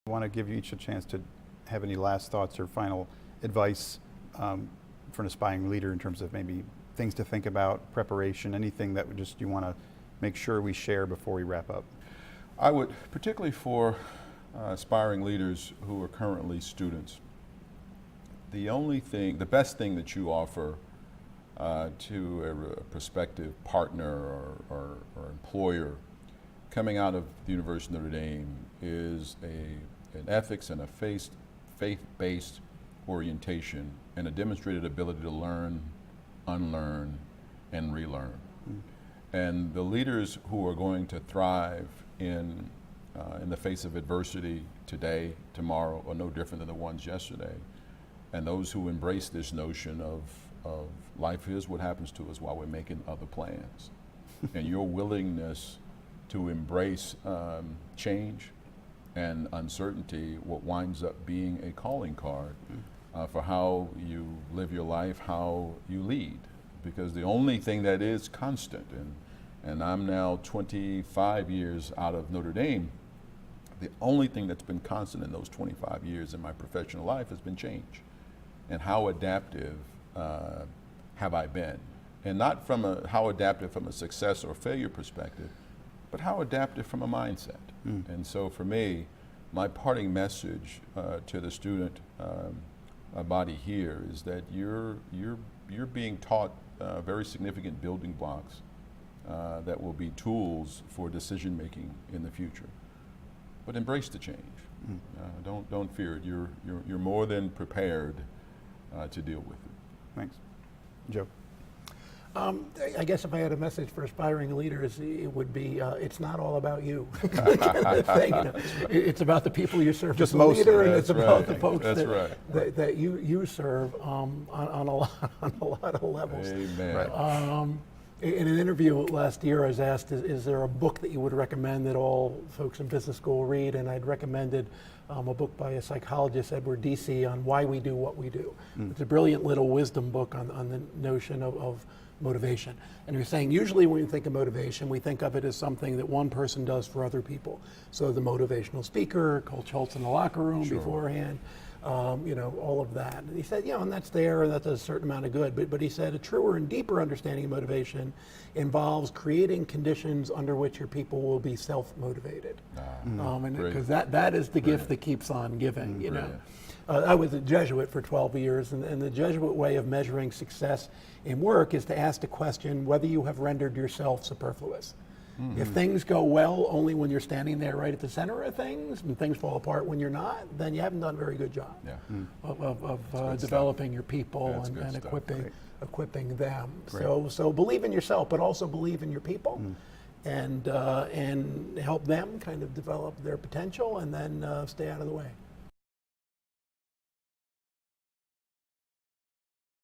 I want to give you each a chance to have any last thoughts or final advice for an aspiring leader in terms of maybe things to think about, preparation, anything that would just you want to make sure we share before we wrap up. I would, particularly for aspiring leaders who are currently students, the best thing that you offer to a prospective partner or employer coming out of the University of Notre Dame is an ethics and a faith-based orientation and a demonstrated ability to learn, unlearn, and relearn. And the leaders who are going to thrive in the face of adversity today, tomorrow, are no different than the ones yesterday. And those who embrace this notion of life is what happens to us while we're making other plans. And your willingness to embrace change and uncertainty, what winds up being a calling card for how you live your life, how you lead. Because the only thing that is constant, and I'm now 25 years out of Notre Dame, the only thing that's been constant in those 25 years in my professional life has been change. And how adaptive have I been? And not from how adaptive from a success or failure perspective, but how adaptive from a mindset. And so for me, my parting message to the student body here is that you're being taught very significant building blocks that will be tools for decision making in the future. But embrace the change. Don't fear it. You're more than prepared to deal with it. Thanks. Joe? I guess if I had a message for aspiring leaders, it would be, it's not all about you. It's about the people you serve as a leader, and it's about the folks that you serve on a lot of levels. Amen. In an interview last year, I was asked, is there a book that you would recommend that all folks in business school read? And I'd recommended a book by a psychologist, Edward Deci, on why we do what we do. It's a brilliant little wisdom book on the notion of motivation. And he was saying, usually when we think of motivation, we think of it as something that one person does for other people. So the motivational speaker, Coach Holtz in the locker room beforehand, all of that. And he said, and that's there, and that does a certain amount of good. But he said a truer and deeper understanding of motivation involves creating conditions under which your people will be self-motivated. Because that is the gift that keeps on giving, you know. I was a Jesuit for 12 years, and the Jesuit way of measuring success in work is to ask the question whether you have rendered yourself superfluous. If things go well only when you're standing there right at the center of things, and things fall apart when you're not, then you haven't done a very good job of developing your people and equipping them. So believe in yourself, but also believe in your people, and help them kind of develop their potential, and then stay out of the way.